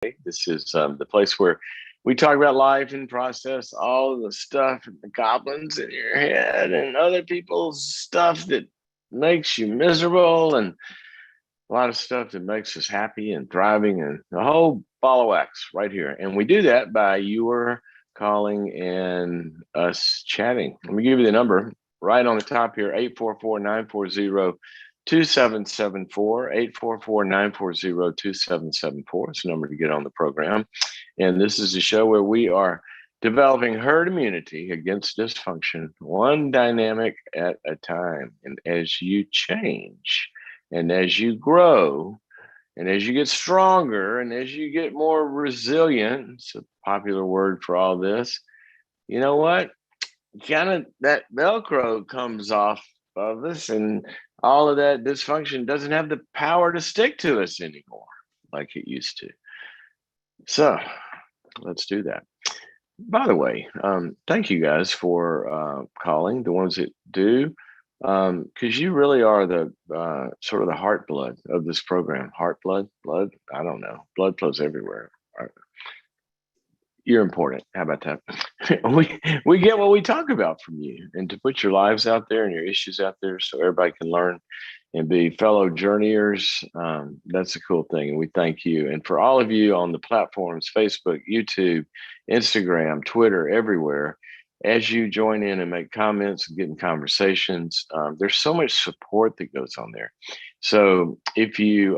This is the place where we talk about life and process all of the stuff and the goblins in your head and other people's stuff that makes you miserable and a lot of stuff that makes us happy and thriving and the whole ball of wax right here. And we do that by your calling and us chatting. Let me give you the number right on the top here, 844-940-2774, 844-940-2774. It's the number to get on the program. And this is a show where we are developing herd immunity against dysfunction, one dynamic at a time. And as you change and as you grow and as you get stronger and as you get more resilient, it's a popular word for all this, you know what? Kind of that Velcro comes off of us and all of that dysfunction doesn't have the power to stick to us anymore like it used to. So let's do that. By the way, thank you guys for calling, the ones that do, because you really are the sort of the heart blood of this program. Heart blood, blood, I don't know. Blood flows everywhere. You're important. How about that? we get what we talk about from you, and to put your lives out there and your issues out there so everybody can learn and be fellow journeyers. That's a cool thing. And we thank you. And for all of you on the platforms, Facebook, YouTube, Instagram, Twitter, everywhere, as you join in and make comments and get in conversations, there's so much support that goes on there. So if you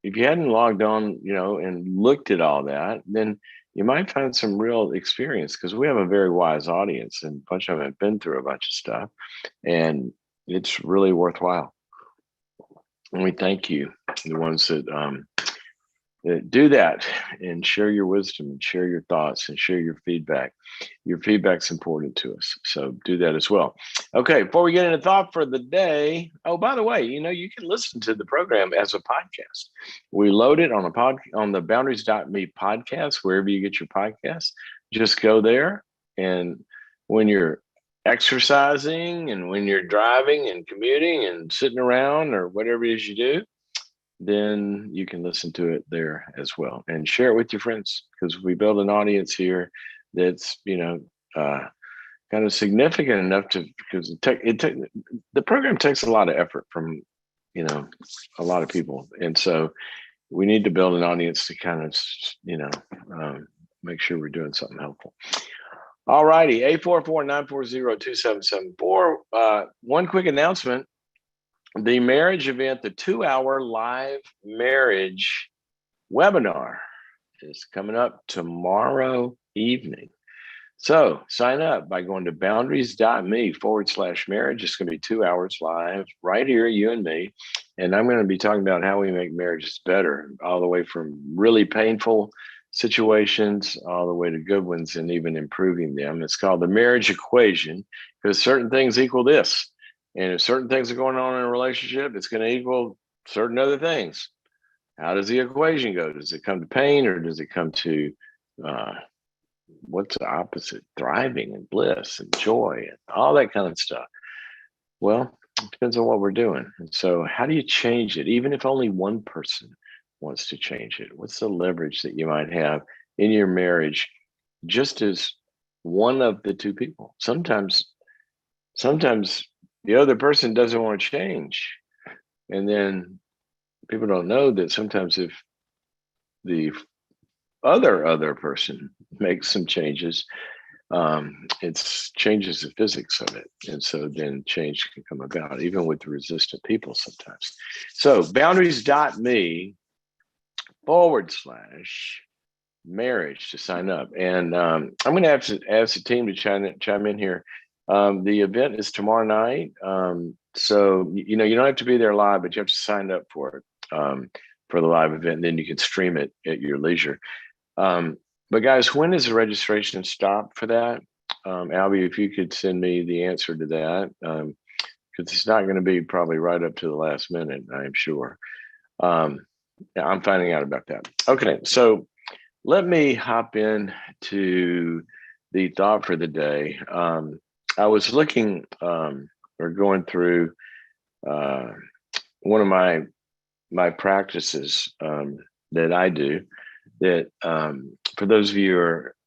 hadn't logged on, and looked at all that, then you might find some real experience because we have a very wise audience and a bunch of them have been through a bunch of stuff, and it's really worthwhile. And we thank you, the ones that do that and share your wisdom and share your thoughts and share your feedback. Your feedback's important to us, so do that as well. Okay, before we get into thought for the day, oh, by the way, you can listen to the program as a podcast. We load it on on the boundaries.me podcast, wherever you get your podcasts. Just go there, and when you're exercising and when you're driving and commuting and sitting around or whatever it is you do, then you can listen to it there as well and share it with your friends, because we build an audience here that's kind of significant enough to, because the program takes a lot of effort from a lot of people, and so we need to build an audience to kind of make sure we're doing something helpful. All righty, 844-940-2774. One quick announcement. The marriage event, the 2-hour live marriage webinar, is coming up tomorrow evening. So sign up by going to boundaries.me/marriage. It's going to be 2 hours live right here, you and me. And I'm going to be talking about how we make marriages better, all the way from really painful situations all the way to good ones and even improving them. It's called the marriage equation, because certain things equal this. And if certain things are going on in a relationship, it's going to equal certain other things. How does the equation go? Does it come to pain, or does it come to what's the opposite? Thriving and bliss and joy and all that kind of stuff. Well, it depends on what we're doing. And so how do you change it? Even if only one person wants to change it, what's the leverage that you might have in your marriage just as one of the two people? Sometimes the other person doesn't want to change. And then people don't know that sometimes if the other person makes some changes, it changes the physics of it. And so then change can come about, even with resistant people sometimes. So boundaries.me/marriage to sign up. And I'm going to have to ask the team to chime in here. The event is tomorrow night. So, you don't have to be there live, but you have to sign up for it, for the live event, and then you can stream it at your leisure. But guys, when is the registration stop for that? Albie, if you could send me the answer to that, because it's not going to be probably right up to the last minute, I'm sure. Yeah, I'm finding out about that. Okay, so let me hop in to the thought for the day. I was looking or going through one of my practices that I do that for those of you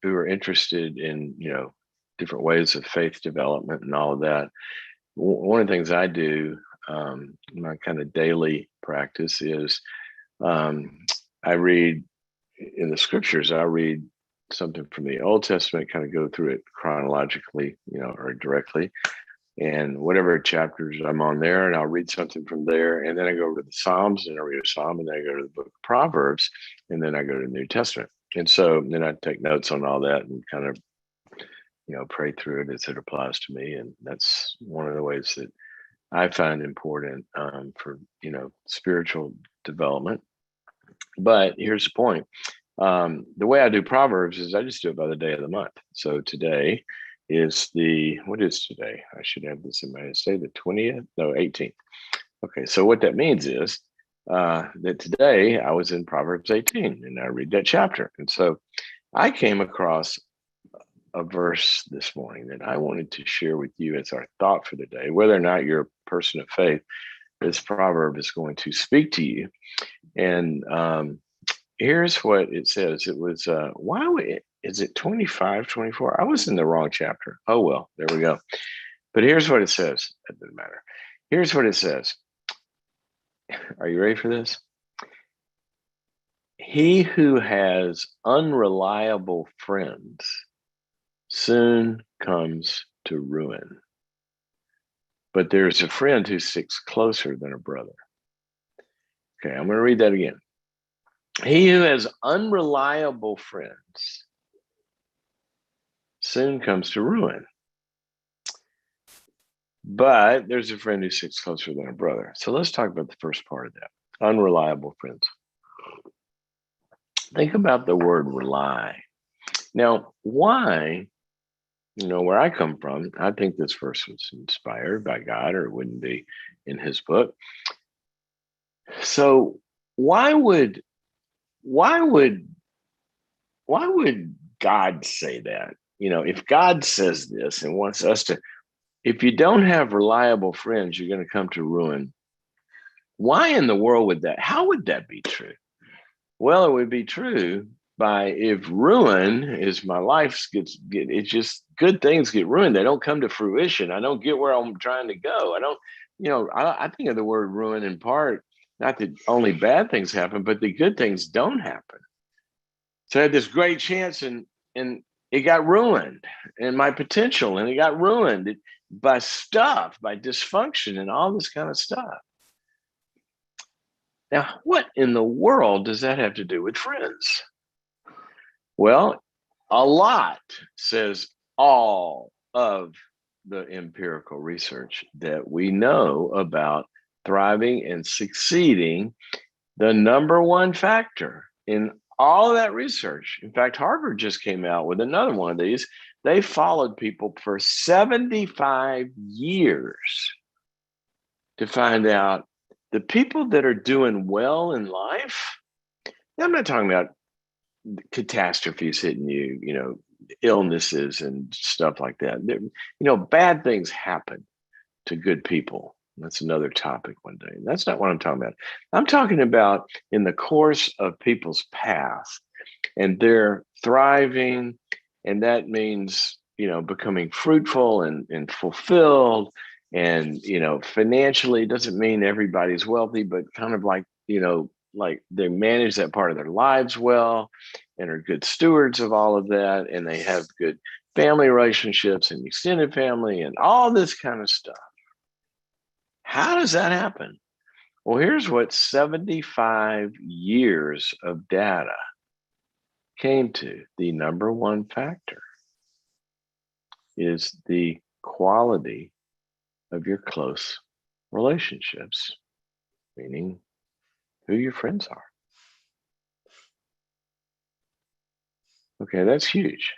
who are interested in, different ways of faith development and all of that, one of the things I do, my kind of daily practice is I read in the scriptures, I read something from the Old Testament, kind of go through it chronologically, or directly, and whatever chapters I'm on there, and I'll read something from there, and then I go to the Psalms, and I read a Psalm, and then I go to the book of Proverbs, and then I go to the New Testament. And so then I take notes on all that and kind of, pray through it as it applies to me. And that's one of the ways that I find important for, spiritual development. But here's the point. The way I do Proverbs is I just do it by the day of the month. So today is what is today? I should have this in my say the 20th, no, 18th. Okay, so what that means is that today I was in Proverbs 18 and I read that chapter. And so I came across a verse this morning that I wanted to share with you as our thought for the day. Whether or not you're a person of faith, this proverb is going to speak to you. And here's what it says. It was, is it 25, 24? I was in the wrong chapter. Oh, well, there we go. But here's what it says. It doesn't matter. Here's what it says. Are you ready for this? He who has unreliable friends soon comes to ruin. But there's a friend who sticks closer than a brother. Okay, I'm going to read that again. He who has unreliable friends soon comes to ruin. But there's a friend who sticks closer than a brother. So let's talk about the first part of that. Unreliable friends. Think about the word rely. Now, why, where I come from, I think this verse was inspired by God, or it wouldn't be in his book. So why would God say that? If God says this and wants us to, if you don't have reliable friends, you're going to come to ruin. Why in the world would that? How would that be true? Well, it would be true if ruin is my life it's just good things get ruined. They don't come to fruition. I don't get where I'm trying to go. I don't, I think of the word ruin in part, not that only bad things happen, but the good things don't happen. So I had this great chance and it got ruined, and my potential, and it got ruined by dysfunction and all this kind of stuff. Now, what in the world does that have to do with friends? Well, a lot, says all of the empirical research that we know about thriving and succeeding. The number one factor in all of that research, in fact, Harvard just came out with another one of these. They followed people for 75 years to find out the people that are doing well in life. Now, I'm not talking about catastrophes hitting you, illnesses and stuff like that. Bad things happen to good people. That's another topic one day. That's not what I'm talking about. I'm talking about in the course of people's path, and they're thriving, and that means, becoming fruitful and fulfilled. And, financially, it doesn't mean everybody's wealthy, but kind of like, like they manage that part of their lives well and are good stewards of all of that. And they have good family relationships and extended family and all this kind of stuff. How does that happen? Well, here's what 75 years of data came to. The number one factor is the quality of your close relationships, meaning who your friends are. Okay, that's huge.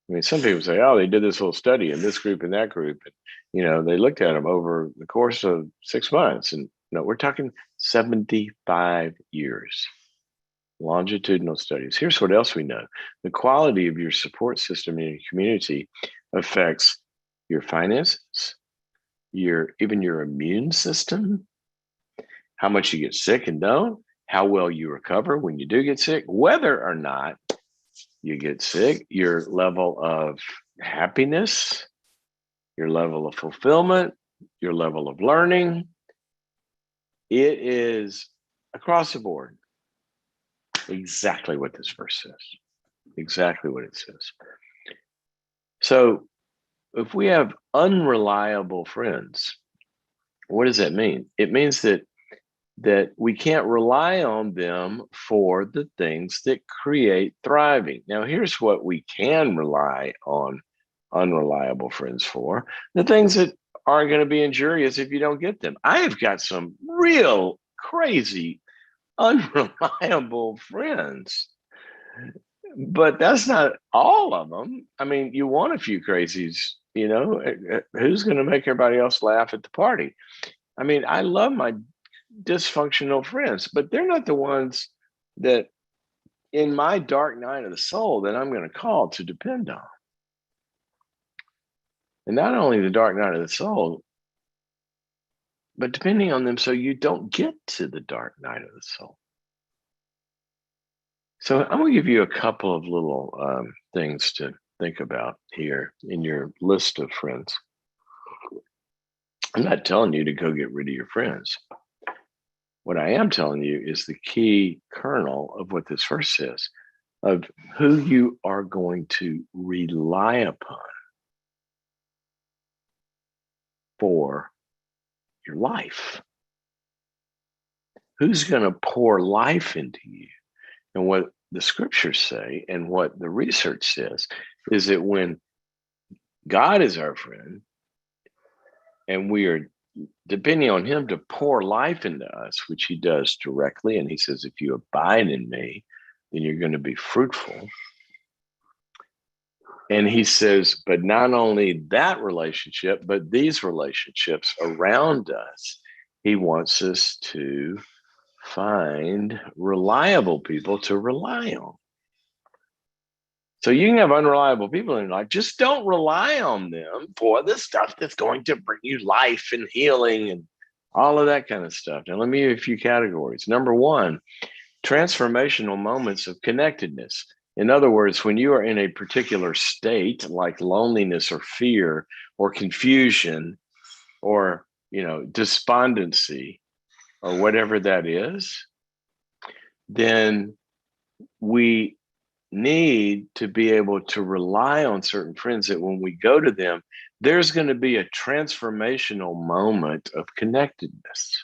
I mean, some people say, oh, they did this whole study in this group and that group. And, they looked at them over the course of 6 months. And we're talking 75 years. Longitudinal studies. Here's what else we know. The quality of your support system in your community affects your finances, even your immune system, how much you get sick and don't, how well you recover when you do get sick, whether or not you get sick, your level of happiness, your level of fulfillment, your level of learning. It is across the board exactly what this verse says. Exactly what it says. So if we have unreliable friends, what does that mean? It means that we can't rely on them for the things that create thriving. Now, here's what we can rely on unreliable friends for: the things that aren't going to be injurious if you don't get them. I have got some real crazy, unreliable friends, but that's not all of them. I mean, you want a few crazies, who's going to make everybody else laugh at the party? I mean, I love my dysfunctional friends, but they're not the ones that in my dark night of the soul that I'm going to call to depend on. And not only the dark night of the soul, but depending on them so you don't get to the dark night of the soul. So I'm going to give you a couple of little things to think about here in your list of friends. I'm not telling you to go get rid of your friends. What I am telling you is the key kernel of what this verse says, of who you are going to rely upon for your life. Who's going to pour life into you? And what the scriptures say and what the research says is that when God is our friend and we are depending on him to pour life into us, which he does directly, and he says, if you abide in me, then you're going to be fruitful. And he says, but not only that relationship, but these relationships around us, he wants us to find reliable people to rely on. So you can have unreliable people in your life. Just don't rely on them for the stuff that's going to bring you life and healing and all of that kind of stuff. Now, let me give you a few categories. Number one, transformational moments of connectedness. In other words, when you are in a particular state like loneliness or fear or confusion or, despondency or whatever that is, then we need to be able to rely on certain friends that when we go to them, there's going to be a transformational moment of connectedness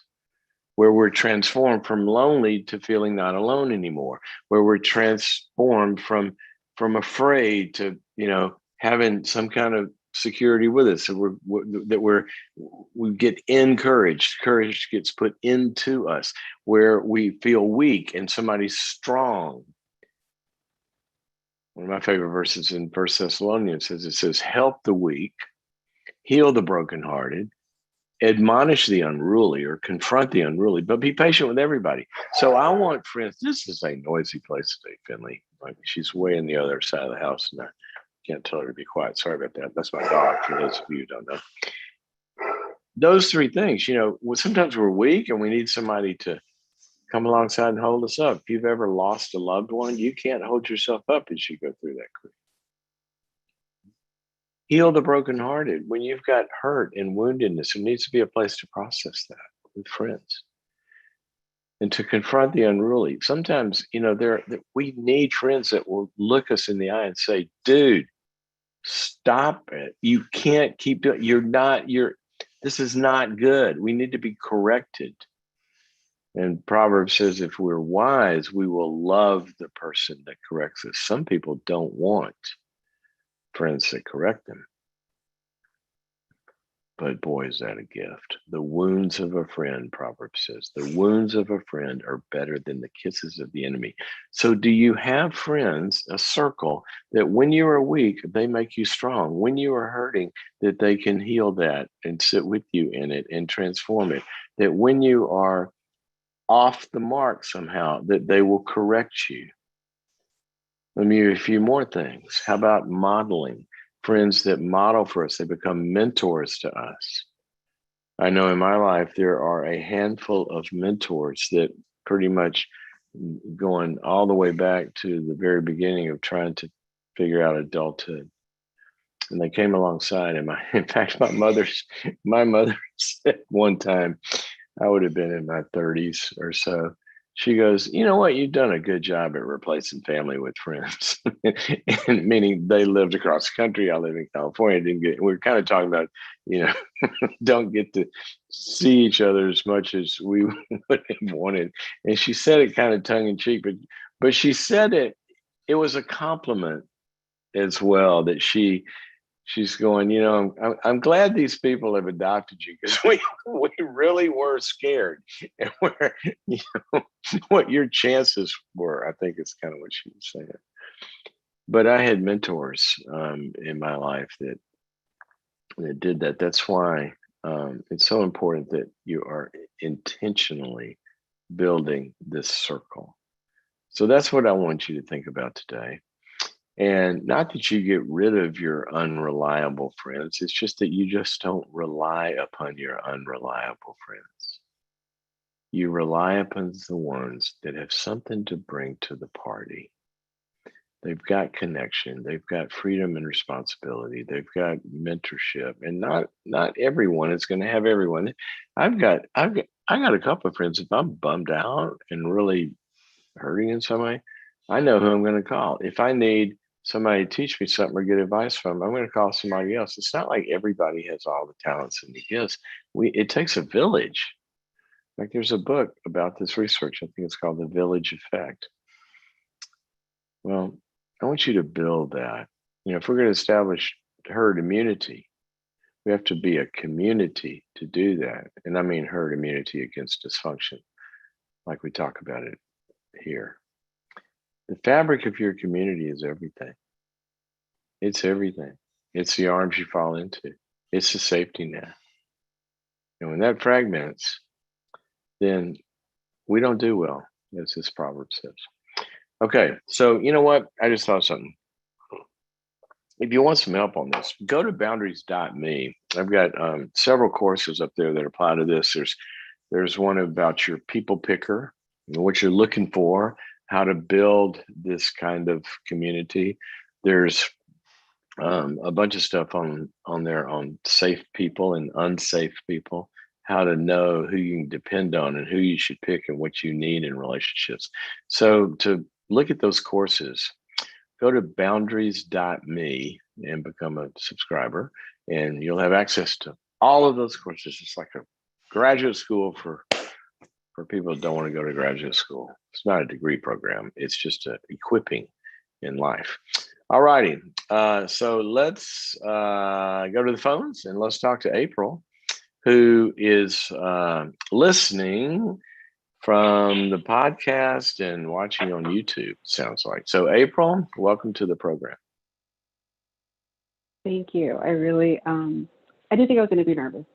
where we're transformed from lonely to feeling not alone anymore, where we're transformed from afraid to, having some kind of security with us. So we get encouraged. Courage gets put into us, where we feel weak and somebody's strong. One of my favorite verses in 1 Thessalonians says, help the weak, heal the brokenhearted, admonish the unruly or confront the unruly, but be patient with everybody. So I want friends. This is a noisy place today, Finley. Like, she's way on the other side of the house and I can't tell her to be quiet. Sorry about that. That's my dog, for those of you who don't know. Those three things, sometimes we're weak and we need somebody to come alongside and hold us up. If you've ever lost a loved one, you can't hold yourself up as you go through that grief. Heal the brokenhearted. When you've got hurt and woundedness, there needs to be a place to process that with friends. And to confront the unruly. Sometimes, we need friends that will look us in the eye and say, dude, stop it. You can't keep doing it. This is not good. We need to be corrected. And Proverbs says, if we're wise, we will love the person that corrects us. Some people don't want friends that correct them. But boy, is that a gift. The wounds of a friend, Proverbs says, the wounds of a friend are better than the kisses of the enemy. So do you have friends, a circle, that when you are weak, they make you strong? When you are hurting, that they can heal that and sit with you in it and transform it? That when you are off the mark somehow, that they will correct you. Let me give you a few more things. How about modeling? Friends that model for us, they become mentors to us. I know in my life, there are a handful of mentors that pretty much going all the way back to the very beginning of trying to figure out adulthood. And they came alongside. And in fact, my mother said one time, I would have been in my 30s or so. She goes, you know what? You've done a good job at replacing family with friends. And meaning they lived across the country. I live in California. We're kind of talking about, don't get to see each other as much as we would have wanted. And she said it kind of tongue in cheek, but she said it was a compliment as well, that she's going, I'm glad these people have adopted you, because we really were scared, and what your chances were. I think it's kind of what she was saying. But I had mentors in my life that did that. That's why it's so important that you are intentionally building this circle. So that's what I want you to think about today. And not that you get rid of your unreliable friends, it's just that you just don't rely upon your unreliable friends. You rely upon the ones that have something to bring to the party. They've got connection, they've got freedom and responsibility, they've got mentorship, and not everyone is going to have everyone. I got a couple of friends. If I'm bummed out and really hurting in some way, I know who I'm going to call. If I need somebody to teach me something or get advice from, I'm going to call somebody else. It's not like everybody has all the talents and the gifts. It takes a village. Like, there's a book about this research. I think it's called The Village Effect. Well, I want you to build that. If we're going to establish herd immunity, we have to be a community to do that. And I mean herd immunity against dysfunction, like we talk about it here. The fabric of your community is everything. It's everything. It's the arms you fall into. It's the safety net. And when that fragments, then we don't do well, as this proverb says. Okay, so you know what? I just thought of something. If you want some help on this, go to boundaries.me. I've got several courses up there that apply to this. There's one about your people picker, what you're looking for, how to build this kind of community. There's a bunch of stuff on there on safe people and unsafe people, how to know who you can depend on and who you should pick and what you need in relationships. So to look at those courses, go to boundaries.me and become a subscriber, and you'll have access to all of those courses. It's like a graduate school for people that don't want to go to graduate school. It's not a degree program. It's just a equipping in life. All righty. So let's go to the phones and let's talk to April, who is listening from the podcast and watching on YouTube, sounds like. So April, welcome to the program. Thank you. I really, I did think I was going to be nervous,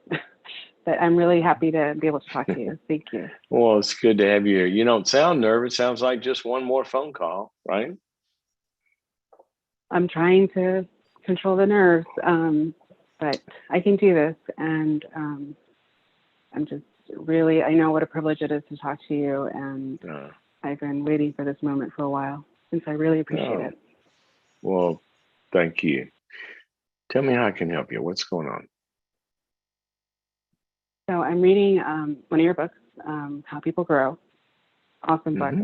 but I'm really happy to be able to talk to you. Thank you. Well, it's good to have you here. You don't sound nervous. Sounds like just one more phone call, right? I'm trying to control the nerves, but I can do this. And I'm just really, I know what a privilege it is to talk to you. And I've been waiting for this moment for a while, since I really appreciate it. Well, thank you. Tell me how I can help you. What's going on? So I'm reading one of your books, How People Grow. Awesome book.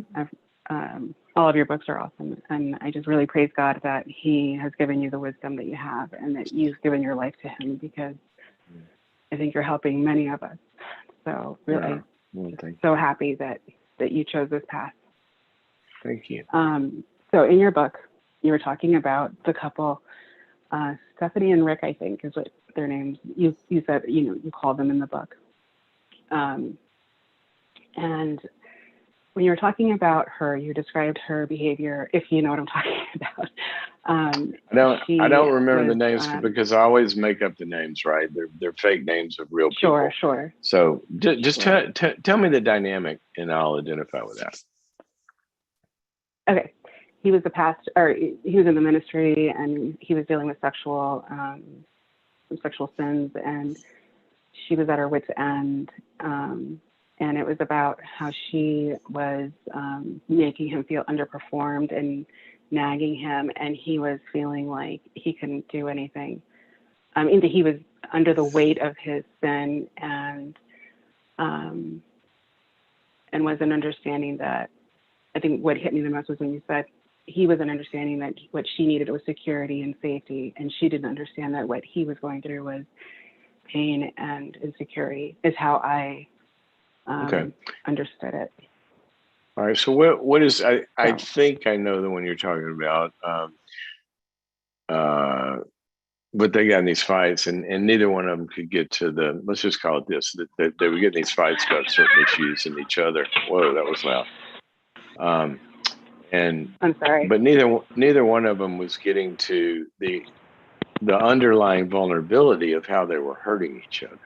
All of your books are awesome. And I just really praise God that he has given you the wisdom that you have and that you've given your life to him, because I think you're helping many of us. So really so happy that you chose this path. Thank you. So in your book, you were talking about the couple, Stephanie and Rick, I think is what their names. You said, you called them in the book. And when you were talking about her, you described her behavior, if you know what I'm talking about. I don't remember the names because I always make up the names, right? They're fake names of real people. Sure. So just tell me the dynamic, and I'll identify with that. Okay. He was he was in the ministry, and he was dealing with sexual sins, and she was at her wit's end. and it was about how she was making him feel underperformed and nagging him, and he was feeling like he couldn't do anything. And he was under the weight of his sin, um, and wasn't understanding that. I think what hit me the most was when you said he wasn't understanding that what she needed was security and safety, and she didn't understand that what he was going through was pain and insecurity. Is how I Okay. understood it. All right. So what is I think I know the one you're talking about. Uh, but they got in these fights, and neither one of them could get to the. Let's just call it this: that they were getting these fights about certain issues and each other. Whoa, that was loud. And I'm sorry. but neither one of them was getting to the underlying vulnerability of how they were hurting each other.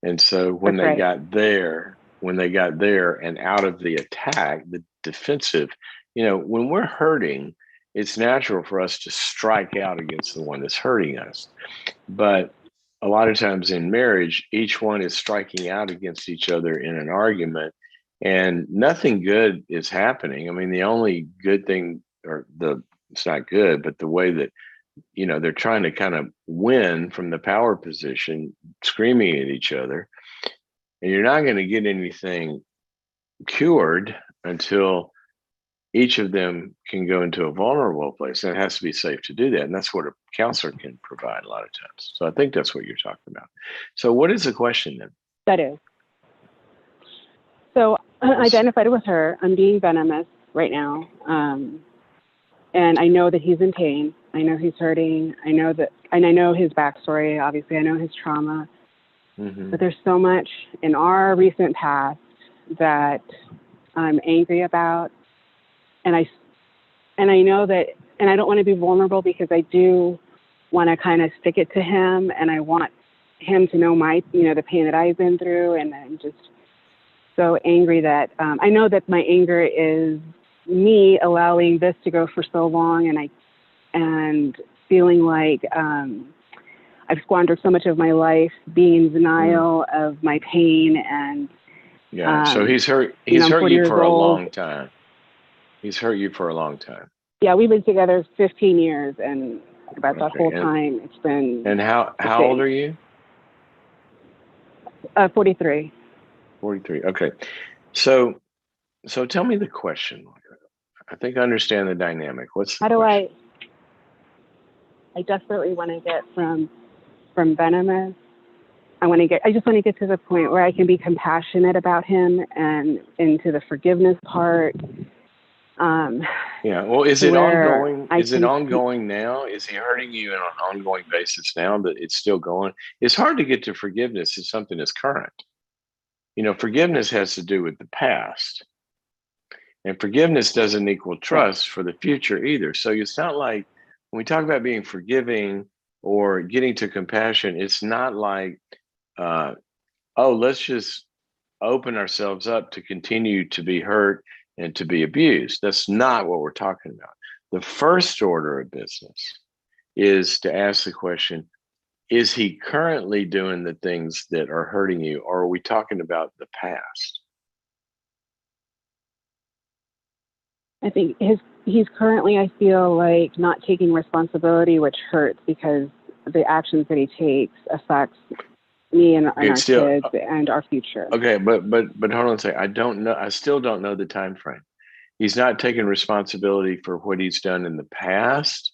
And so when That's they right. got there, and out of the attack, the defensive, when we're hurting, it's natural for us to strike out against the one that's hurting us. But a lot of times in marriage, each one is striking out against each other in an argument, and nothing good is happening. I mean, the only good thing, it's not good, but the way that they're trying to kind of win from the power position, screaming at each other, and you're not going to get anything cured until each of them can go into a vulnerable place, and it has to be safe to do that. And that's what a counselor can provide a lot of times. So I think that's what you're talking about. So what is the question then? That is. So I identified with her. I'm being venomous right now. And I know that he's in pain. I know he's hurting. I know his backstory. Obviously, I know his trauma. Mm-hmm. But there's so much in our recent past that I'm angry about. And I know that, and I don't want to be vulnerable because I do want to kind of stick it to him, and I want him to know the pain that I've been through. And I'm just so angry that I know that my anger is me allowing this to go for so long, and feeling like I've squandered so much of my life being in denial of my pain. And so he's hurt you for a long time. He's hurt you for a long time. Yeah, we've been together 15 years, and about that whole time it's been. And how old are you? 43. 43. Okay. So tell me the question. I think I understand the dynamic. What's the question? I desperately want to get from venomous. I just want to get to the point where I can be compassionate about him and into the forgiveness part. Well, is it ongoing? Is it ongoing now? Is he hurting you on an ongoing basis now that it's still going? It's hard to get to forgiveness if something is current. Forgiveness has to do with the past. And forgiveness doesn't equal trust for the future either. So it's not like when we talk about being forgiving or getting to compassion, it's not like, let's just open ourselves up to continue to be hurt and to be abused. That's not what we're talking about. The first order of business is to ask the question, is he currently doing the things that are hurting you, or are we talking about the past? I think he's currently, I feel like, not taking responsibility, which hurts because the actions that he takes affects me and our kids and our future. Okay, but hold on a second. I don't know. I still don't know the time frame. He's not taking responsibility for what he's done in the past,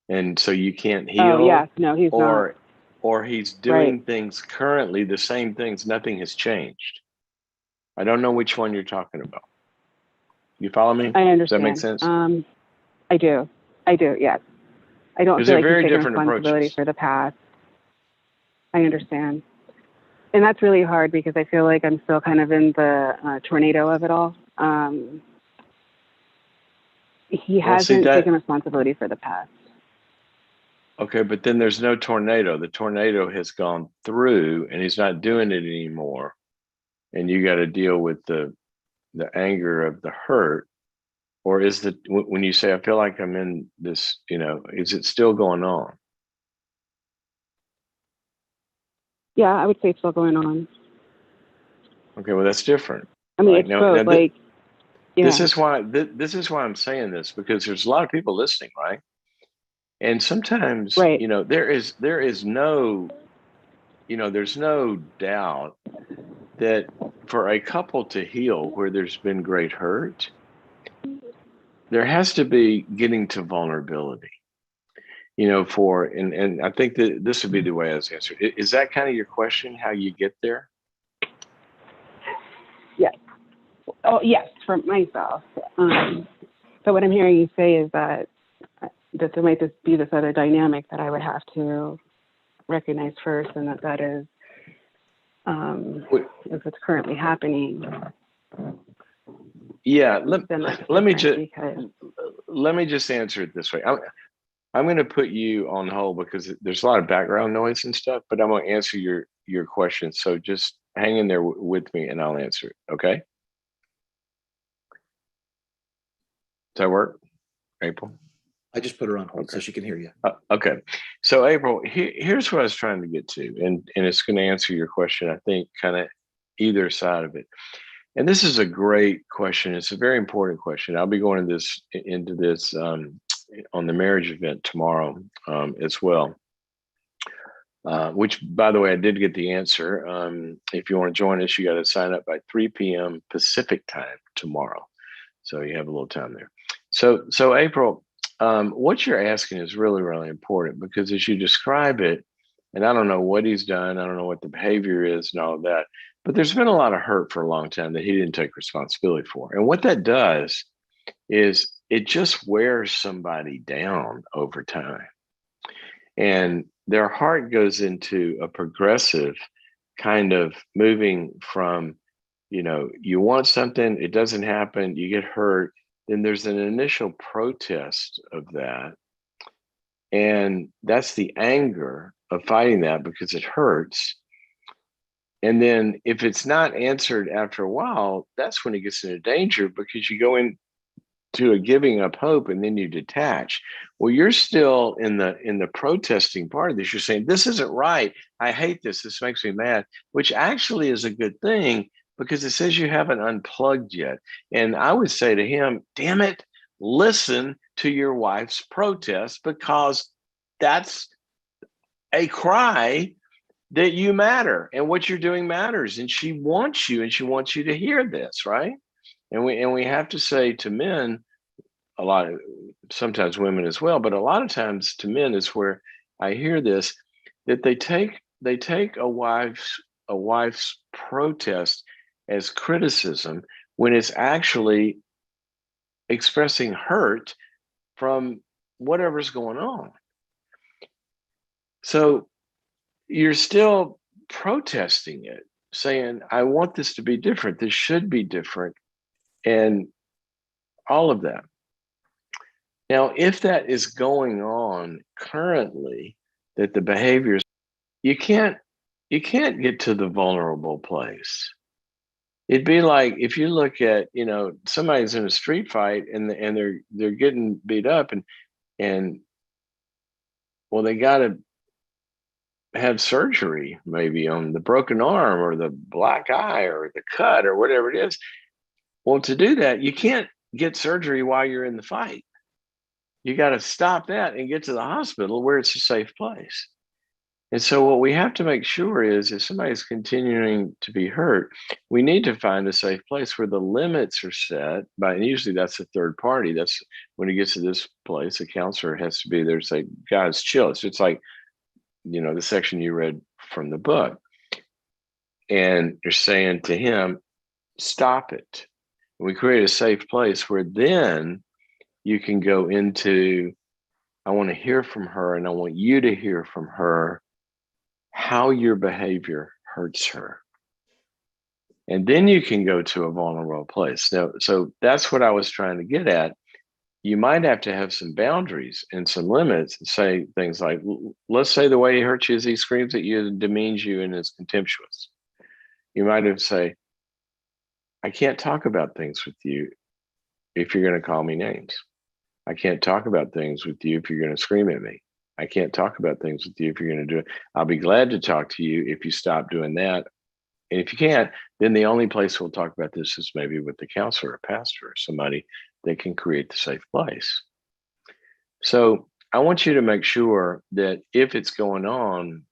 and so you can't heal. Oh yes, no, he's not. Or he's doing things currently, the same things. Nothing has changed. I don't know which one you're talking about. You follow me? I understand. Does that make sense? I do. Yes. I don't feel like he's taking responsibility for the past. I understand. And that's really hard because I feel like I'm still kind of in the tornado of it all. He hasn't taken responsibility for the past. Okay, but then there's no tornado. The tornado has gone through and he's not doing it anymore. And you got to deal with the anger of the hurt. Or is when you say, I feel like I'm in this, is it still going on? Yeah, I would say it's still going on. Okay, well, that's different. I mean, Right it's now, both. Like, this yeah, is why this is why I'm saying this, because there's a lot of people listening, right? And sometimes, right. there is no, there's no doubt that for a couple to heal where there's been great hurt, there has to be getting to vulnerability. And I think that this would be the way I was answered. Is that kind of your question? How you get there? Yes. Oh, yes, for myself. So what I'm hearing you say is that there might just be this other dynamic that I would have to recognize first, and that is Wait, if it's currently happening, yeah, then that's let me different just because let me just answer it this way. I'm going to put you on hold because there's a lot of background noise and stuff, but I'm going to answer your question. So just hang in there with me, and I'll answer it. Okay? Does that work, April? I just put her on hold Okay. so she can hear you. Okay. So April, here's what I was trying to get to, and it's going to answer your question. I think kind of either side of it. And this is a great question. It's a very important question. I'll be going into this on the marriage event tomorrow as well. Which, by the way, I did get the answer. If you want to join us, you got to sign up by 3 p.m. Pacific time tomorrow. So you have a little time there. So April, what you're asking is really, really important because as you describe it, and I don't know what he's done, I don't know what the behavior is and all of that, but there's been a lot of hurt for a long time that he didn't take responsibility for. And what that does is it just wears somebody down over time. And their heart goes into a progressive kind of moving from, you want something, it doesn't happen, you get hurt, then there's an initial protest of that. And that's the anger of fighting that because it hurts. And then if it's not answered after a while, that's when it gets into danger because you go into a giving up hope and then you detach. Well, you're still in the protesting part of this. You're saying, this isn't right. I hate this. This makes me mad, which actually is a good thing because it says you haven't unplugged yet. And I would say to him, damn it, listen to your wife's protest because that's a cry that you matter and what you're doing matters. And she wants you and she wants you to hear this, right? And we have to say to men, a lot of sometimes women as well, but a lot of times to men is where I hear this, that they take a wife's protest as criticism when it's actually expressing hurt from whatever's going on. So you're still protesting it, saying, I want this to be different. This should be different. And all of that. Now, if that is going on currently, that the behaviors, you can't get to the vulnerable place. It'd be like if you look at, somebody's in a street fight and they're getting beat up and well, they got to have surgery maybe on the broken arm or the black eye or the cut or whatever it is. Well, to do that, you can't get surgery while you're in the fight. You got to stop that and get to the hospital where it's a safe place. And so what we have to make sure is if somebody's continuing to be hurt, we need to find a safe place where the limits are set by, and usually that's a third party. That's when it gets to this place, a counselor has to be there to say, guys, chill. It's like, the section you read from the book. And you're saying to him, stop it. And we create a safe place where then you can go into, I want to hear from her and I want you to hear from her how your behavior hurts her. And then you can go to a vulnerable place. Now, so that's what I was trying to get at. You might have to have some boundaries and some limits and say things like, let's say the way he hurts you is he screams at you and demeans you and is contemptuous. You might have to say, I can't talk about things with you if you're going to call me names. I can't talk about things with you if you're going to scream at me. I can't talk about things with you if you're going to do it. I'll be glad to talk to you if you stop doing that And if you can't, then the only place we'll talk about this is maybe with the counselor or pastor or somebody that can create the safe place. So I want you to make sure that if it's going on,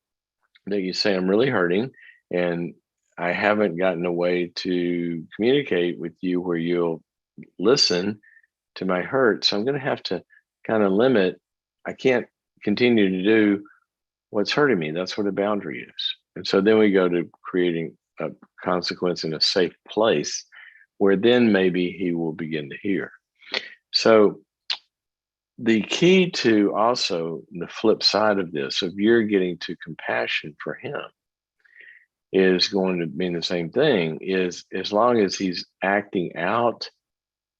that you say, I'm really hurting and I haven't gotten a way to communicate with you where you'll listen to my hurt. So I'm going to have to kind of limit. I can't continue to do what's hurting me. That's what a boundary is. And so then we go to creating a consequence in a safe place where then maybe he will begin to hear. So the key to also the flip side of this, if you're getting to compassion for him, is going to mean the same thing, is as long as he's acting out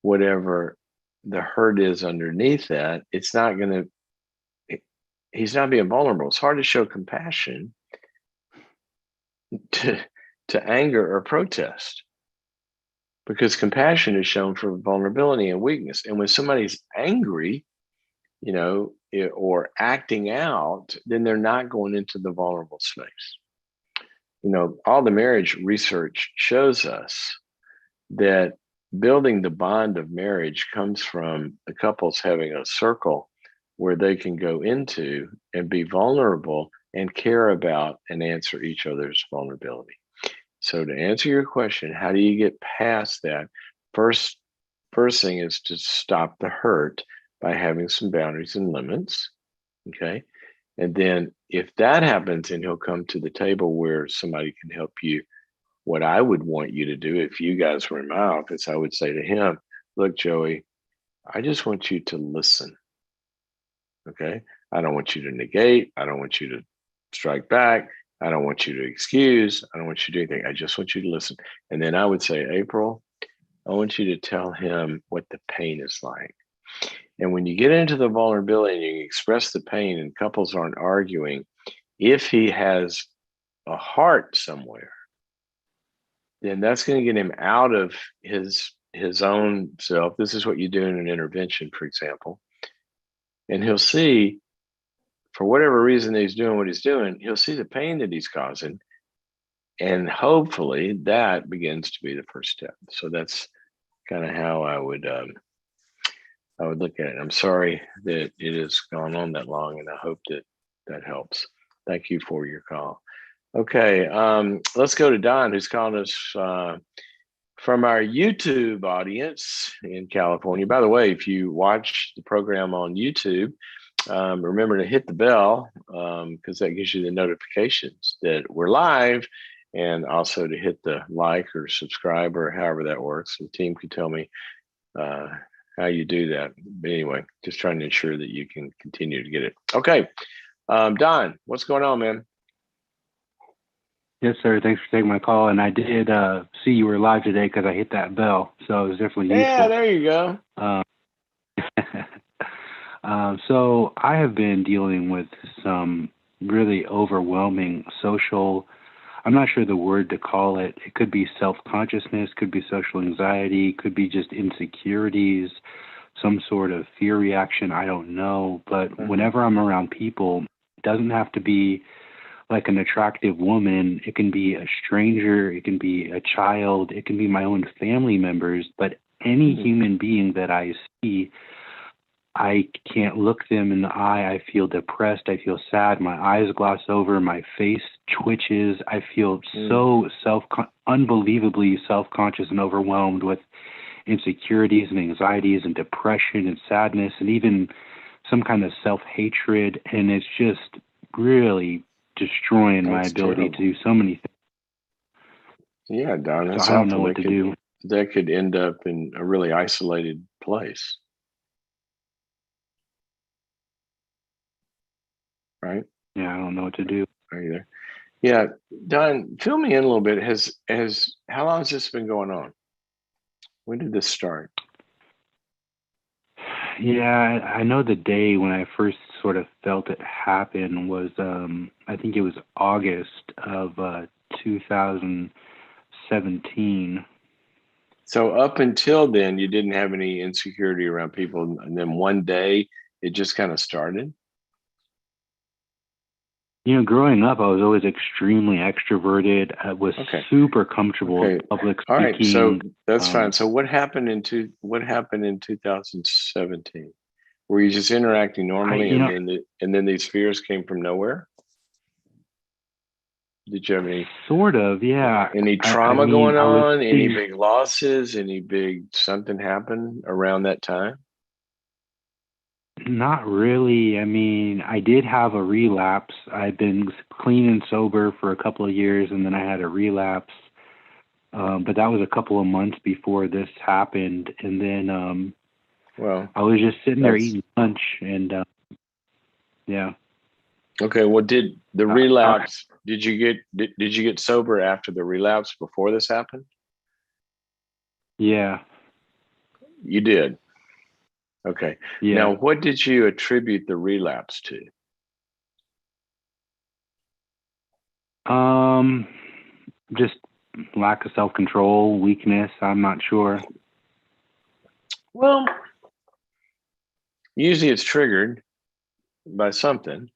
whatever the hurt is underneath that, it's not going to, he's not being vulnerable. It's hard to show compassion to anger or protest, because compassion is shown for vulnerability and weakness. And when somebody's angry, or acting out, then they're not going into the vulnerable space. All the marriage research shows us that building the bond of marriage comes from the couples having a circle where they can go into and be vulnerable and care about and answer each other's vulnerability. So to answer your question, how do you get past that? First thing is to stop the hurt by having some boundaries and limits. Okay. And then if that happens, and he'll come to the table where somebody can help you. What I would want you to do if you guys were in my office, I would say to him, look, Joey, I just want you to listen. Okay. I don't want you to negate. I don't want you to strike back. I don't want you to excuse. I don't want you to do anything. I just want you to listen. And then I would say, April, I want you to tell him what the pain is like. And when you get into the vulnerability and you express the pain, and couples aren't arguing, if he has a heart somewhere, then that's going to get him out of his own self. This is what you do in an intervention, for example. And he'll see, for whatever reason he's doing what he's doing, he'll see the pain that he's causing. And hopefully that begins to be the first step. So that's kind of how I would look at it. I'm sorry that it has gone on that long, and I hope that helps. Thank you for your call. Okay, let's go to Don, who's calling us from our YouTube audience in California. By the way, if you watch the program on YouTube, remember to hit the bell, because that gives you the notifications that we're live, and also to hit the like or subscribe or however that works. The team can tell me how you do that. But anyway, just trying to ensure that you can continue to get it. Okay, Don, what's going on, man? Yes, sir. Thanks for taking my call. And I did see you were live today because I hit that bell. So it was definitely useful. Yeah, there you go. So I have been dealing with some really overwhelming social, I'm not sure the word to call it. It could be self-consciousness, could be social anxiety, could be just insecurities, some sort of fear reaction. I don't know. But whenever I'm around people, it doesn't have to be like an attractive woman. It can be a stranger. It can be a child. It can be my own family members. But any human being that I see, I can't look them in the eye. I feel depressed. I feel sad. My eyes gloss over. My face twitches. I feel so unbelievably self-conscious and overwhelmed with insecurities and anxieties and depression and sadness and even some kind of self-hatred. And it's just really destroying my ability to do so many things. Yeah, Don, that's so I don't know what to do. That could end up in a really isolated place. Right? Yeah, I don't know what to do. Are you there? Yeah, Don, fill me in a little bit. How long has this been going on? When did this start? Yeah, I know the day when I first sort of felt it happen was, I think it was August of 2017. So up until then, you didn't have any insecurity around people, and then one day it just kind of started? Growing up, I was always extremely extroverted. I was super comfortable with public All speaking. right, so that's fine. So what happened in 2017? Were you just interacting normally, and then these fears came from nowhere? Did you have any sort of, yeah, any trauma going on? Any big losses? Any big something happened around that time? Not really. I mean, I did have a relapse. I'd been clean and sober for a couple of years, and then I had a relapse. But that was a couple of months before this happened. And then, I was just sitting there eating lunch, and yeah. Okay. Well, did the relapse? Did you get sober after the relapse before this happened? Yeah. You did. Okay. Yeah. Now, what did you attribute the relapse to? Just lack of self-control, weakness. I'm not sure. Well, usually it's triggered by something,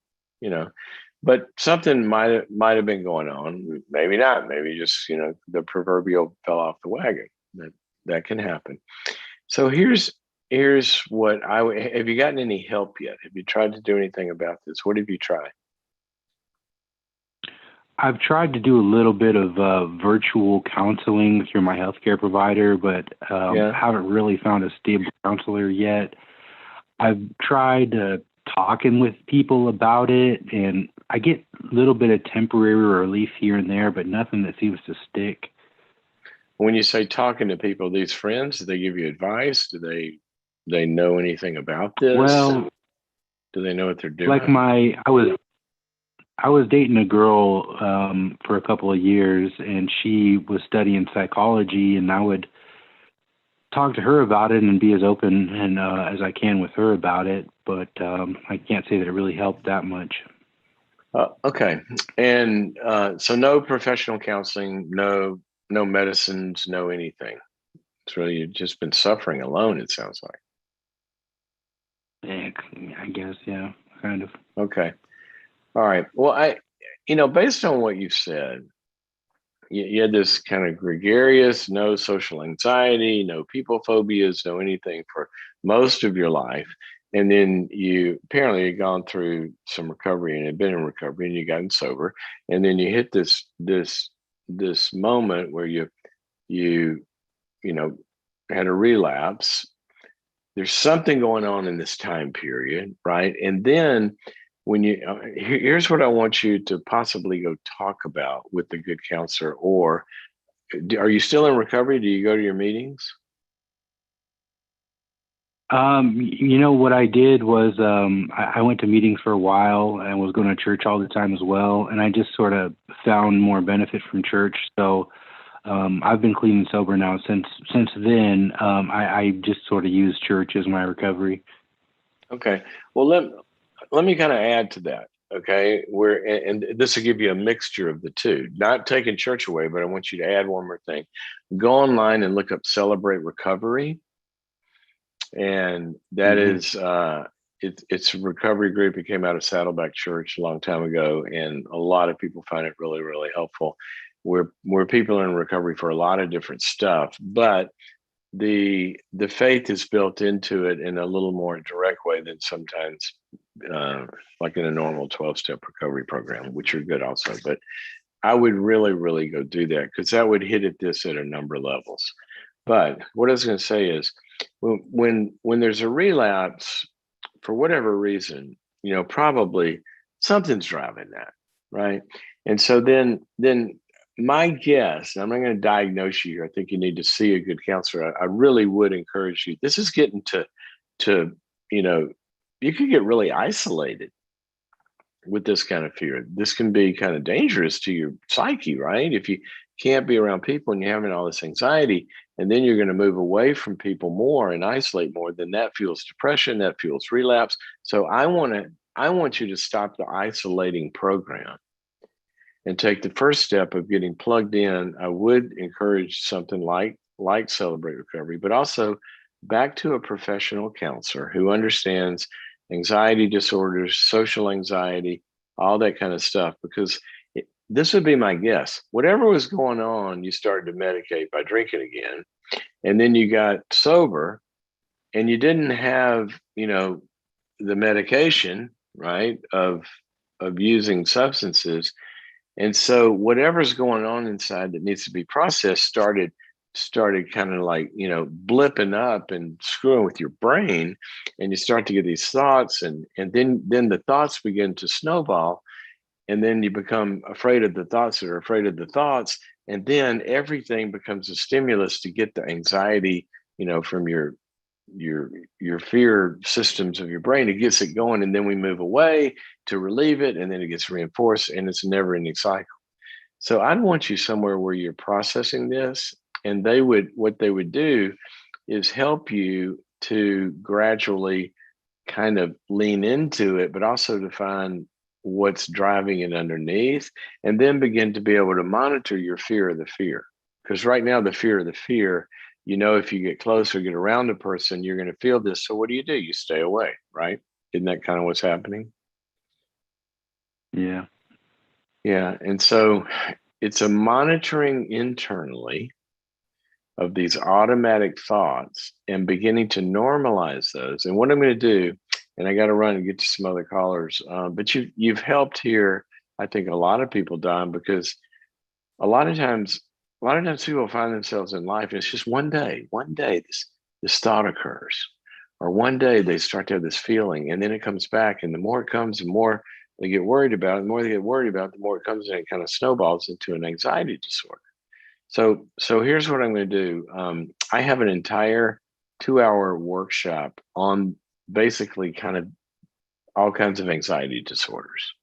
but something might have been going on. Maybe not. Maybe just the proverbial fell off the wagon. That can happen. So here's what have you gotten any help yet? Have you tried to do anything about this? What have you tried? I've tried to do a little bit of virtual counseling through my healthcare provider, but haven't really found a stable counselor yet. I've tried talking with people about it, and I get a little bit of temporary relief here and there, but nothing that seems to stick. When you say talking to people, these friends, do they give you advice? Do they know anything about this? Well, do they know what they're doing? Like I was dating a girl for a couple of years, and she was studying psychology, and I would talk to her about it and be as open and as I can with her about it. But I can't say that it really helped that much. Okay. And so no professional counseling, no medicines, no anything. It's really, you've just been suffering alone, it sounds like. Yeah, I guess, yeah, kind of. Okay. All right. Well, based on what you've said, you had this kind of gregarious, no social anxiety, no people phobias, no anything for most of your life. And then you apparently had gone through some recovery and had been in recovery and you gotten sober. And then you hit this moment where you had a relapse. There's something going on in this time period, right? And then when here's what I want you to possibly go talk about with the good counselor. Or are you still in recovery? Do you go to your meetings? What I did was I went to meetings for a while and was going to church all the time as well, and I just sort of found more benefit from church. So I've been clean and sober now since then. I just sort of use church as my recovery. Okay. Well, let me kind of add to that. Okay. And this will give you a mixture of the two, not taking church away, but I want you to add one more thing. Go online and look up Celebrate Recovery. And that is, it's a recovery group. It came out of Saddleback Church a long time ago. And a lot of people find it really, really helpful. Where people are in recovery for a lot of different stuff, but the faith is built into it in a little more direct way than sometimes like in a normal 12-step recovery program, which are good also. But I would really, really go do that, because that would hit at this at a number of levels. But what I was going to say is when there's a relapse, for whatever reason, probably something's driving that, right? And so then my guess, I'm not going to diagnose you here. I think you need to see a good counselor. I really would encourage you. This is getting to you could get really isolated with this kind of fear. This can be kind of dangerous to your psyche, right? If you can't be around people and you're having all this anxiety, and then you're going to move away from people more and isolate more, then that fuels depression, that fuels relapse. So I want you to stop the isolating program and take the first step of getting plugged in. I would encourage something like Celebrate Recovery, but also back to a professional counselor who understands anxiety disorders, social anxiety, all that kind of stuff, because this would be my guess. Whatever was going on, you started to medicate by drinking again. And then you got sober and you didn't have, the medication, right, of using substances. And so whatever's going on inside that needs to be processed started kind of like, blipping up and screwing with your brain. And you start to get these thoughts, and then the thoughts begin to snowball. And then you become afraid of the thoughts that are afraid of the thoughts. And then everything becomes a stimulus to get the anxiety, from your fear systems of your brain. It gets it going, and then we move away to relieve it, and then it gets reinforced, and it's a never-ending cycle. So I'd want you somewhere where you're processing this, and what they would do is help you to gradually kind of lean into it, but also to find what's driving it underneath, and then begin to be able to monitor your fear of the fear. Because right now, the fear of the fear, if you get close or get around a person, you're going to feel this. So what do? You stay away, right? Isn't that kind of what's happening? Yeah. Yeah. And so it's a monitoring internally of these automatic thoughts and beginning to normalize those. And what I'm going to do, and I got to run and get to some other callers, but you've helped here, I think, a lot of people, Don, because a lot of times people find themselves in life, and it's just one day this thought occurs, or one day they start to have this feeling, and then it comes back, and the more it comes, the more they get worried about it. The more they get worried about it, the more it comes, and it kind of snowballs into an anxiety disorder. So here's what I'm going to do. I have an entire 2-hour workshop on basically kind of all kinds of anxiety disorders.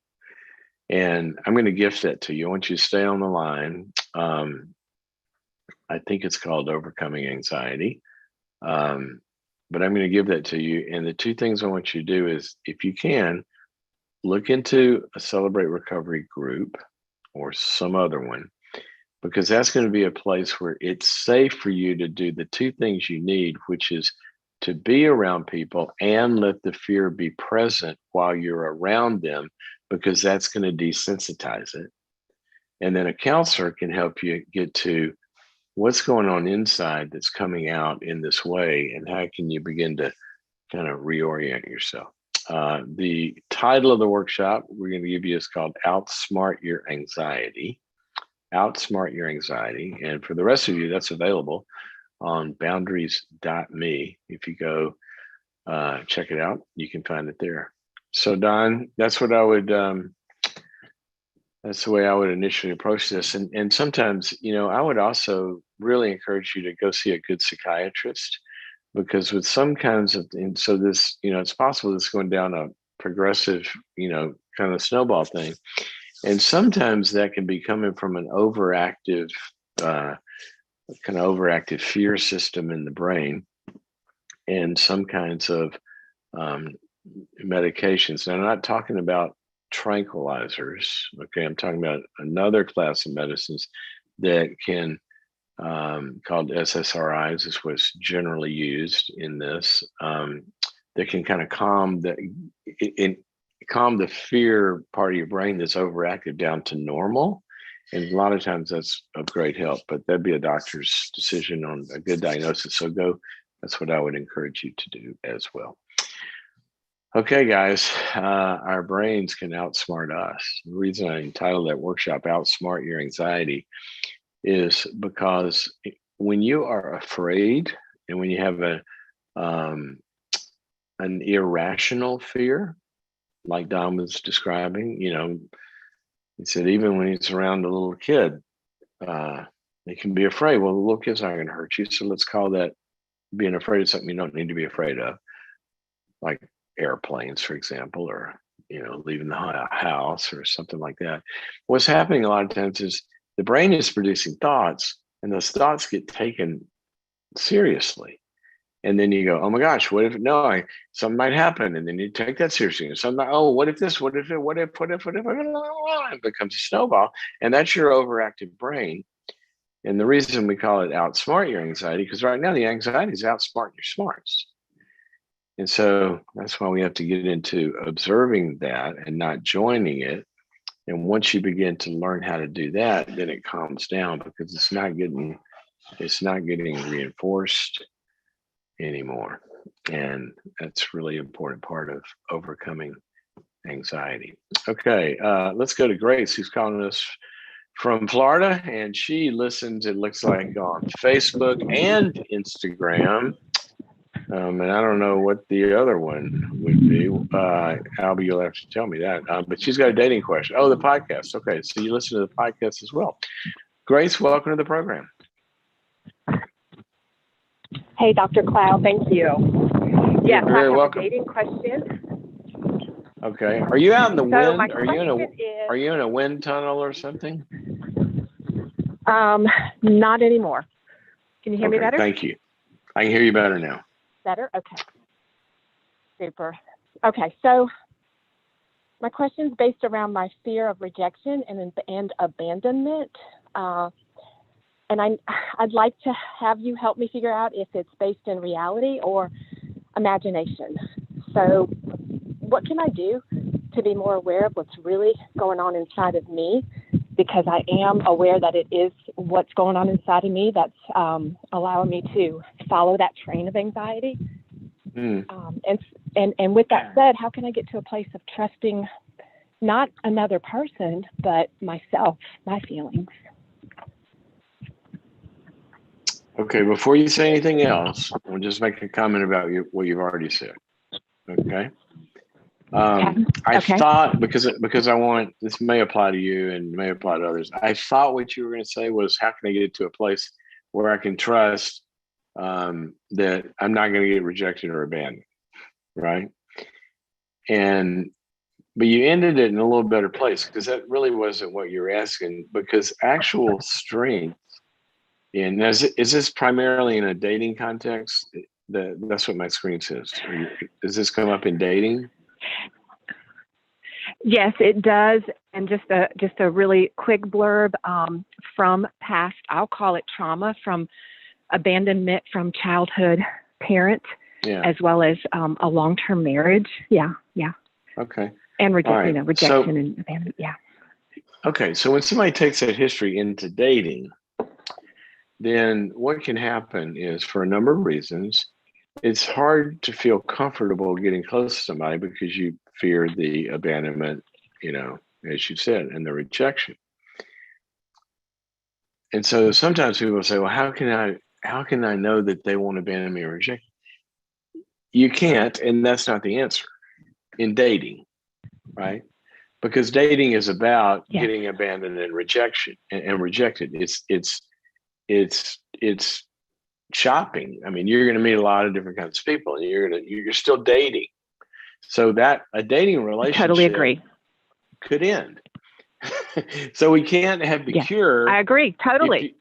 And I'm going to gift that to you. I want you to stay on the line. I think it's called Overcoming Anxiety. But I'm going to give that to you. And the two things I want you to do is, if you can, look into a Celebrate Recovery group or some other one, because that's going to be a place where it's safe for you to do the two things you need, which is to be around people and let the fear be present while you're around them, because that's going to desensitize it. And then a counselor can help you get to what's going on inside that's coming out in this way, and how can you begin to kind of reorient yourself. The title of the workshop we're going to give you is called Outsmart Your Anxiety. Outsmart Your Anxiety. And for the rest of you, that's available on boundaries.me. If you go check it out, you can find it there. So Don, that's what I would that's the way I would initially approach this. And sometimes, I would also really encourage you to go see a good psychiatrist, because with some kinds of, and so this, it's possible it's going down a progressive, kind of snowball thing. And sometimes that can be coming from an overactive, fear system in the brain, and some kinds of medications. Now, I'm not talking about tranquilizers. Okay, I'm talking about another class of medicines that can, called SSRIs, is what's generally used in this, that can kind of calm the fear part of your brain that's overactive down to normal. And a lot of times that's of great help, but that'd be a doctor's decision on a good diagnosis. So that's what I would encourage you to do as well. Okay, guys, our brains can outsmart us. The reason I entitled that workshop Outsmart Your Anxiety is because when you are afraid, and when you have an irrational fear, like Don was describing, he said even when he's around a little kid, they can be afraid. Well, the little kid's not going to hurt you, so let's call that being afraid of something you don't need to be afraid of, like airplanes, for example, or leaving the house or something like that. What's happening a lot of times is the brain is producing thoughts, and those thoughts get taken seriously. And then you go, oh my gosh, what if something might happen? And then you take that seriously. And something, oh, what if this, what if, it becomes a snowball. And that's your overactive brain. And the reason we call it Outsmart Your Anxiety, because right now the anxiety is outsmarting your smarts. And so that's why we have to get into observing that and not joining it. And once you begin to learn how to do that, then it calms down because it's not getting reinforced anymore. And that's really important part of overcoming anxiety. Okay, let's go to Grace, who's calling us from Florida, and she listens, it looks like, on Facebook and Instagram. And I don't know what the other one would be. Albie, you'll have to tell me that. But she's got a dating question. Oh, the podcast. Okay, so you listen to the podcast as well. Grace, welcome to the program. Hey, Dr. Cloud, thank you. Yes, You're very I have welcome. a dating question. Okay, are you out in the So my wind? Are you in is, a wind tunnel or something? not anymore. Can you hear me better? Thank you. I can hear you better now. Better? Okay. Super. Okay, so my question is based around my fear of rejection and abandonment. And I'd like to have you help me figure out if it's based in reality or imagination. So what can I do to be more aware of what's really going on inside of me? Because I am aware that it is what's going on inside of me that's allowing me to follow that train of anxiety. And with that said, how can I get to a place of trusting not another person, but myself, my feelings? Okay, before you say anything else, we'll just make a comment about what you've already said. Okay. I thought because I want, this may apply to you and may apply to others. I thought what you were going to say was, how can I get to a place where I can trust that I'm not going to get rejected or abandoned, right? But you ended it in a little better place, because that really wasn't what you were asking. Because actual strength, and is this primarily in a dating context? That's what my screen says. Does this come up in dating? Yes, it does. And just a really quick blurb from past, I'll call it trauma, from abandonment from childhood parent, as well as a long-term marriage. Yeah. Okay. And right. rejection and abandonment. Yeah. Okay. So when somebody takes that history into dating, then what can happen is, for a number of reasons, it's hard to feel comfortable getting close to somebody because you fear the abandonment, as you said, and the rejection. And so sometimes people say, well, how can I know that they won't abandon me or reject me? You can't, and that's not the answer in dating, right? Because dating is about getting abandoned and rejection and rejected. It's shopping. I mean, you're going to meet a lot of different kinds of people, and you're still dating. So that a dating relationship Totally agree. could end. So we can't have the cure. I agree. Totally.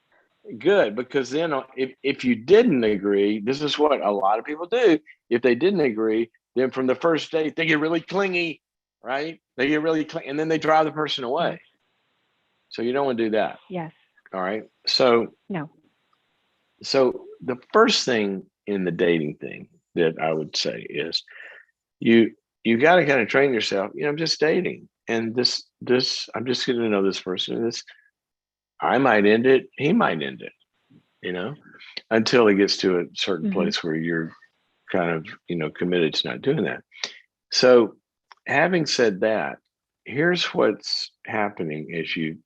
Good, because then if you didn't agree, this is what a lot of people do. If they didn't agree, then from the first date, they get really clingy, right? They get really clingy, and then they drive the person away. Yes. So you don't want to do that. Yes. All right. So no. So the first thing in the dating thing that I would say is you got to kind of train yourself. I'm just dating, and this I'm just getting to know this person. This, I might end it, he might end it, until it gets to a certain place where you're kind of, committed to not doing that. So having said that, here's what's happening, as you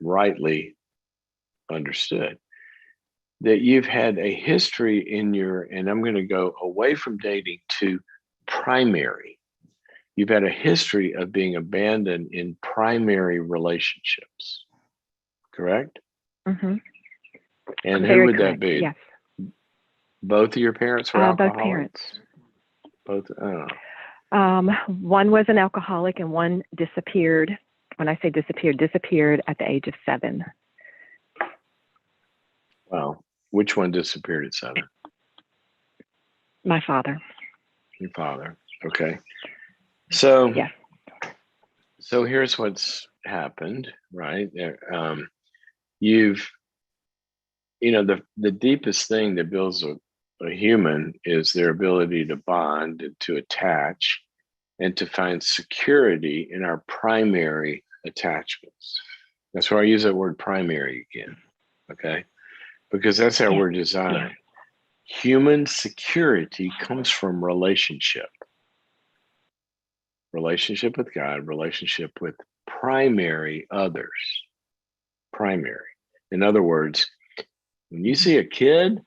rightly understood, that you've had a history and I'm going to go away from dating to primary. You've had a history of being abandoned in primary relationships, correct? Mm-hmm. And who would that be? Yes. Both of your parents were alcoholics? Both parents. Both. One was an alcoholic, and one disappeared. When I say disappeared at the age of 7. Wow. Which one disappeared at 7? My father. Your father. Okay. So, yes. So here's what's happened, right? You've, the deepest thing that builds a human is their ability to bond and to attach and to find security in our primary attachments. That's why I use that word primary again, okay? Because that's how we're designed. Human security comes from relationship with God, relationship with primary others. Primary. In other words, when you see a kid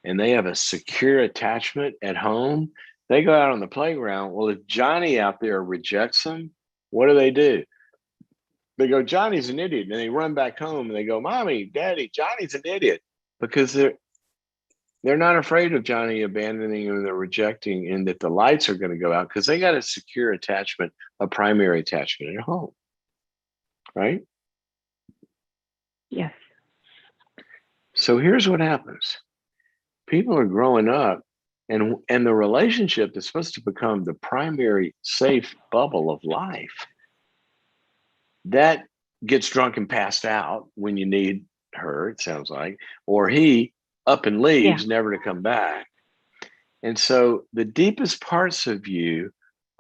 and they have a secure attachment at home, they go out on the playground. Well, if Johnny out there rejects them, what do? They go, Johnny's an idiot. And they run back home and they go, Mommy, Daddy, Johnny's an idiot. Because they're not afraid of Johnny abandoning them, they're rejecting, and that the lights are going to go out because they got a secure attachment, a primary attachment at home. Right? Yes. So here's what happens. People are growing up, and the relationship that's supposed to become the primary safe bubble of life, that gets drunk and passed out when you need her, it sounds like, or he up and leaves, never to come back. And so the deepest parts of you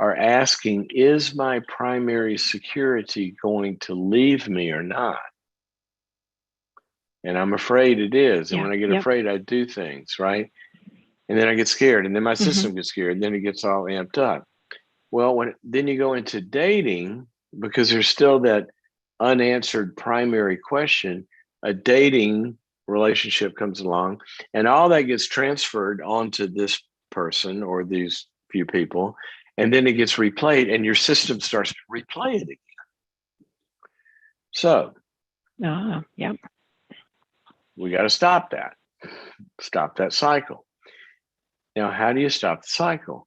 are asking, is my primary security going to leave me or not? And I'm afraid it is. And when I get afraid, I do things, right? And then I get scared, and then my system gets scared, and then it gets all amped up. Well, then you go into dating, because there's still that unanswered primary question. A dating relationship comes along, and all that gets transferred onto this person or these few people, and then it gets replayed, and your system starts to replay it again. So, we got to stop that cycle. Now, how do you stop the cycle?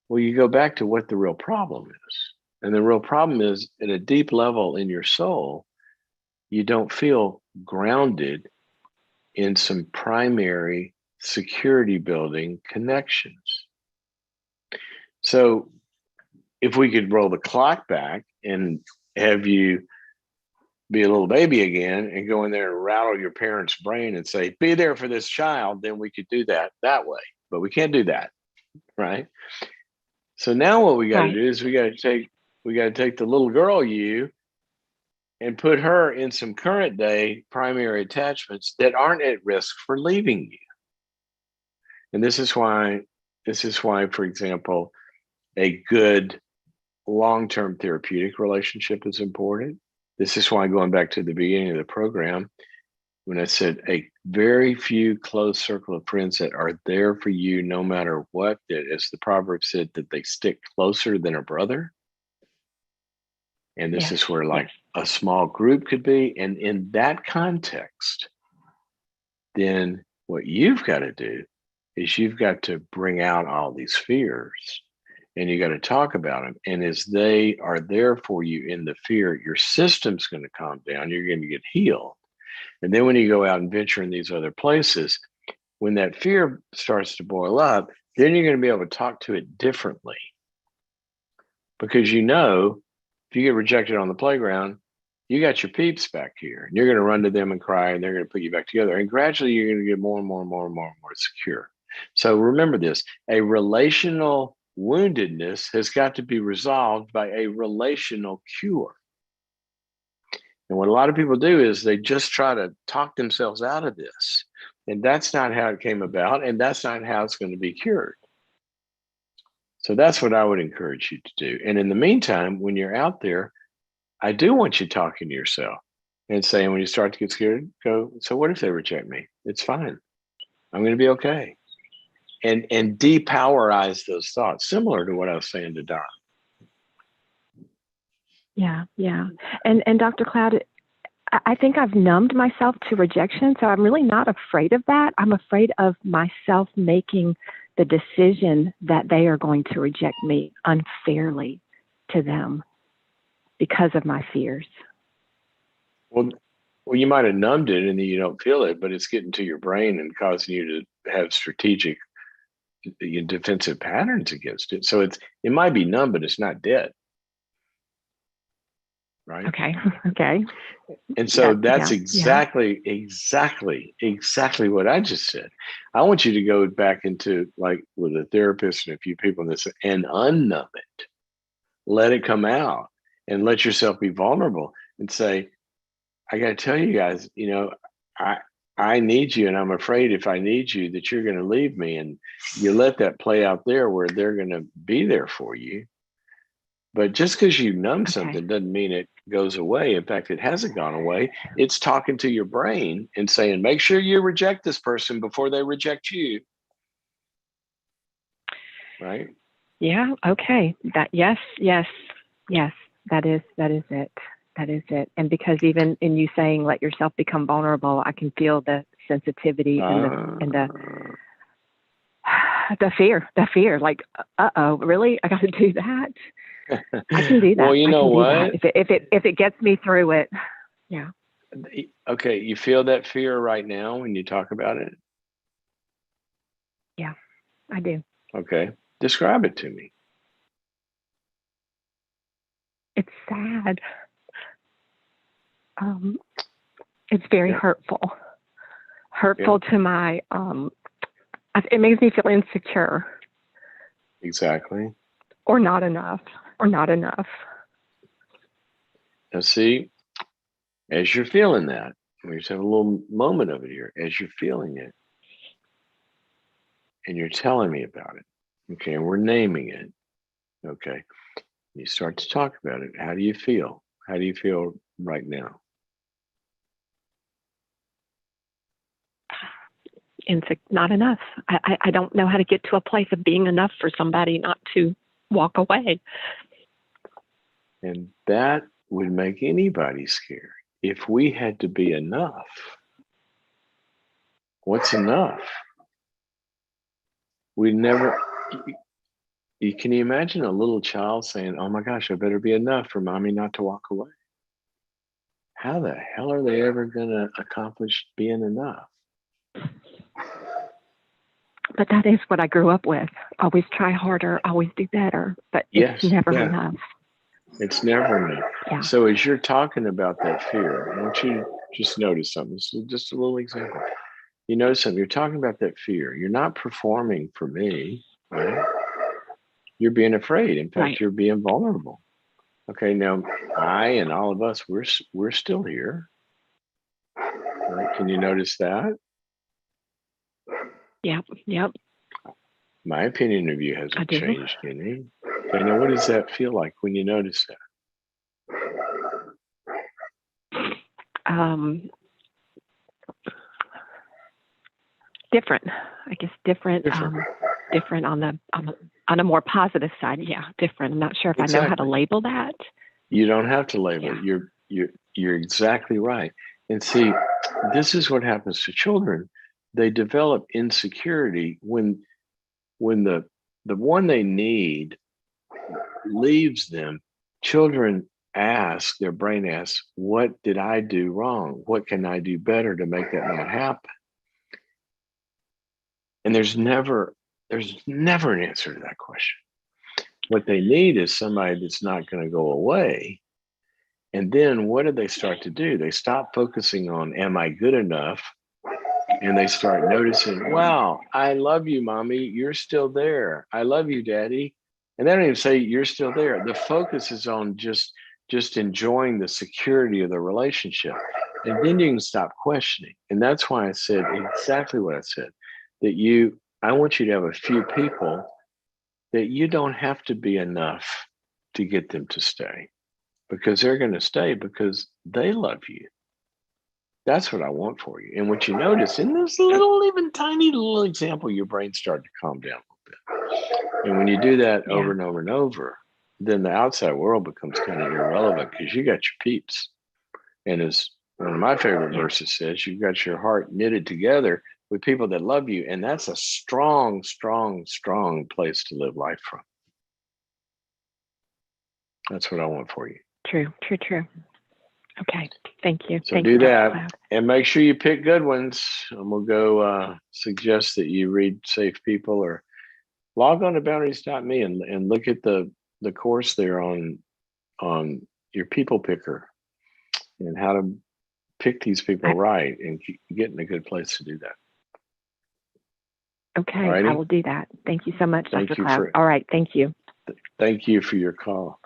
Well, you go back to what the real problem is. And the real problem is, at a deep level in your soul, you don't feel grounded in some primary security building connections. So if we could roll the clock back and have you be a little baby again and go in there and rattle your parents' brain and say, be there for this child, then we could do that way. But we can't do that, right? So now what we got to do is we got to take the little girl you and put her in some current day primary attachments that aren't at risk for leaving you. And this is why, for example, a good long-term therapeutic relationship is important. This is why, going back to the beginning of the program, when I said a very few close circle of friends that are there for you no matter what, that, as the proverb said, that they stick closer than a brother. And this is where a small group could be. And in that context, then what you've got to do is you've got to bring out all these fears, and you got to talk about them. And as they are there for you in the fear, your system's going to calm down. You're going to get healed. And then when you go out and venture in these other places, when that fear starts to boil up, then you're going to be able to talk to it differently. Because if you get rejected on the playground, you got your peeps back here, and you're going to run to them and cry, and they're going to put you back together. And gradually you're going to get more and more and more and more and more secure. So remember this, a relational woundedness has got to be resolved by a relational cure. And what a lot of people do is they just try to talk themselves out of this. And that's not how it came about, and that's not how it's going to be cured. So that's what I would encourage you to do. And in the meantime, when you're out there, I do want you talking to yourself and saying, when you start to get scared, go, so what if they reject me? It's fine. I'm going to be okay. And depowerize those thoughts, similar to what I was saying to Don. Yeah. And Dr. Cloud, I think I've numbed myself to rejection, so I'm really not afraid of that. I'm afraid of myself making the decision that they are going to reject me unfairly to them because of my fears. Well, you might have numbed it and then you don't feel it, but it's getting to your brain and causing you to have strategic defensive patterns against it. So it might be numb, but it's not dead. right? Okay. Okay. And so that's Yeah. exactly what I just said. I want you to go back into, like, with a therapist and a few people in this, and unnumb it, let it come out, and let yourself be vulnerable and say, I got to tell you guys, I I need you, and I'm afraid if I need you that you're going to leave me. And you let that play out there where they're going to be there for you. But just because you numb Okay. something doesn't mean it goes away. In fact, it hasn't gone away. It's talking to your brain and saying, make sure you reject this person before they reject you. Right? Yeah. Okay. Yes. That is it. That is it. And because even in you saying let yourself become vulnerable, I can feel the sensitivity and the fear. Like, really? I got to do that? I can do that. Well, you know what? If it gets me through it. Yeah. Okay, you feel that fear right now when you talk about it? Yeah, I do. Okay, describe it to me. It's sad. It's very hurtful to my, it makes me feel insecure. Exactly. Or not enough. Now, see, as you're feeling that, we just have a little moment of it here. As you're feeling it, and you're telling me about it, okay, and we're naming it, okay, you start to talk about it. How do you feel? How do you feel right now? Not enough. I don't know how to get to a place of being enough for somebody not to walk away. And that would make anybody scared. If we had to be enough, what's enough? We never. Can you imagine a little child saying, "Oh my gosh, I better be enough for mommy not to walk away"? How the hell are they ever going to accomplish being enough? But that is what I grew up with. Always try harder, always do better. But it's never enough. It's never enough. Yeah. So as you're talking about that fear, I want you to just notice something. So just a little example. You notice something. You're talking about that fear. You're not performing for me, right? You're being afraid. In fact, You're being vulnerable. Okay, now I and all of us, we're still here. Right? Can you notice that? Yep. My opinion of you hasn't changed any. Okay, now what does that feel like when you notice that? Different. I guess different. Different on a more positive side. Yeah, different. I'm not sure if I know how to label that. You don't have to label it. You're exactly right. And see, this is what happens to children. They develop insecurity when the one they need leaves them. Children their brain asks, what did I do wrong? What can I do better to make that not happen? And there's never an answer to that question. What they need is somebody that's not going to go away. And then what do they start to do? They stop focusing on, am I good enough? And they start noticing, wow, I love you, mommy. You're still there. I love you, daddy. And they don't even say you're still there. The focus is on just enjoying the security of the relationship. And then you can stop questioning. And that's why I said exactly what I said, that I want you to have a few people that you don't have to be enough to get them to stay, because they're going to stay because they love you. That's what I want for you. And what you notice in this little, even tiny little example, your brain started to calm down a little bit. And when you do that over and over and over, then the outside world becomes kind of irrelevant because you got your peeps. And as one of my favorite verses says, you've got your heart knitted together with people that love you. And that's a strong, strong, strong place to live life from. That's what I want for you. True. Okay, thank you. So do that, and make sure you pick good ones. And we'll go suggest that you read Safe People, or log on to boundaries.me and look at the course there on your people picker and how to pick these people right and get in a good place to do that. Okay, Alrighty? I will do that. Thank you so much, Thank Dr. you Cloud. All right, thank you. Thank you for your call.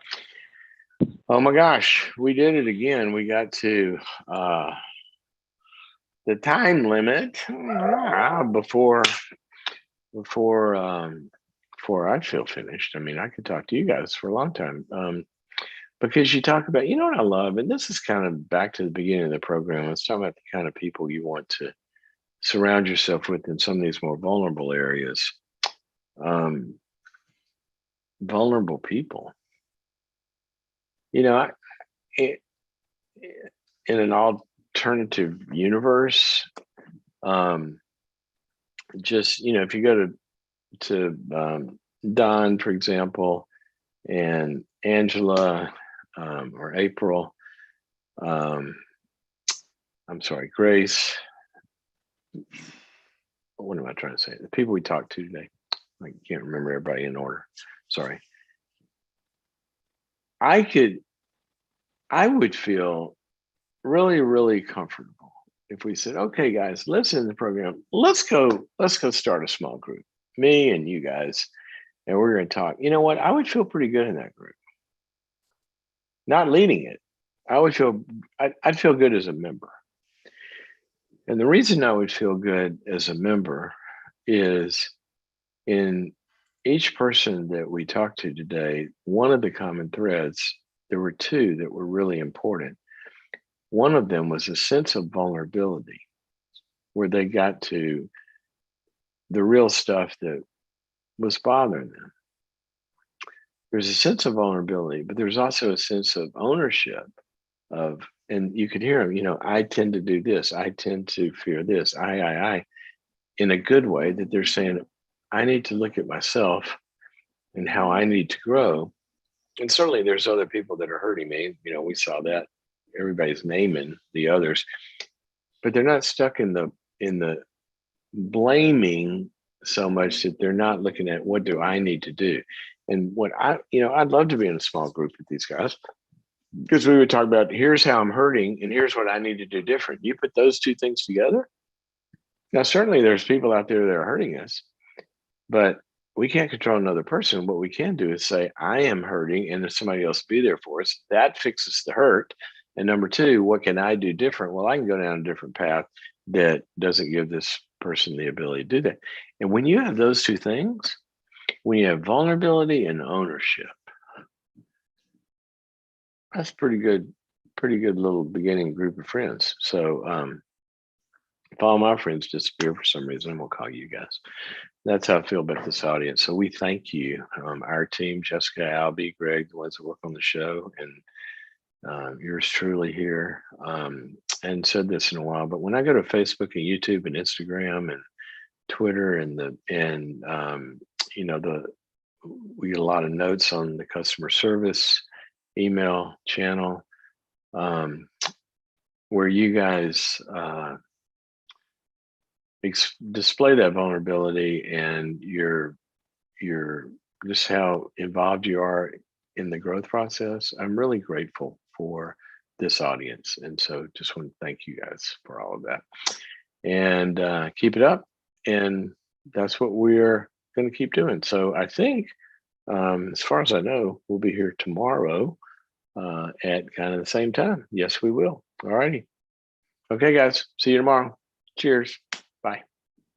Oh my gosh, we did it again. We got to the time limit before I feel finished. I mean, I could talk to you guys for a long time because you talk about, you know what I love, and this is kind of back to the beginning of the program. Let's talk about the kind of people you want to surround yourself with in some of these more vulnerable areas. Vulnerable people. You know, in an alternative universe, just, you know, if you go to Don, for example, and Angela or April, I'm sorry, Grace. What am I trying to say? The people we talked to today. I can't remember everybody in order. Sorry. I would feel really, really comfortable if we said, okay, guys, listen to the program. Let's go start a small group, me and you guys, and we're going to talk. You know what? I would feel pretty good in that group. Not leading it. I'd feel good as a member. And the reason I would feel good as a member is in each person that we talked to today, one of the common threads, there were two that were really important. One of them was a sense of vulnerability, where they got to the real stuff that was bothering them. There's a sense of vulnerability, but there's also a sense of ownership of, and you could hear them, you know, I tend to do this. I tend to fear this. I, in a good way, that they're saying, I need to look at myself and how I need to grow. And certainly there's other people that are hurting me. You know, we saw that. Everybody's naming the others, but they're not stuck in the blaming so much that they're not looking at what do I need to do. And what I'd love to be in a small group with these guys, because we would talk about, here's how I'm hurting and here's what I need to do different. You put those two things together. Now, certainly there's people out there that are hurting us, but we can't control another person. What we can do is say, I am hurting, and if somebody else be there for us, that fixes the hurt. And number two, what can I do different? Well, I can go down a different path that doesn't give this person the ability to do that. And when you have those two things, when you have vulnerability and ownership, that's pretty good little beginning group of friends. So if all my friends disappear for some reason, we'll call you guys. That's how I feel about this audience. So we thank you, our team, Jessica, Albie, Greg, the ones that work on the show, and yours truly here. And said this in a while, but when I go to Facebook and YouTube and Instagram and Twitter we get a lot of notes on the customer service email channel, where you guys display that vulnerability and your just how involved you are in the growth process. I'm really grateful for this audience, and so just want to thank you guys for all of that, and keep it up. And that's what we're going to keep doing. So I think, as far as I know, we'll be here tomorrow at kind of the same time. Yes, we will. All righty. Okay, guys. See you tomorrow. Cheers. Bye.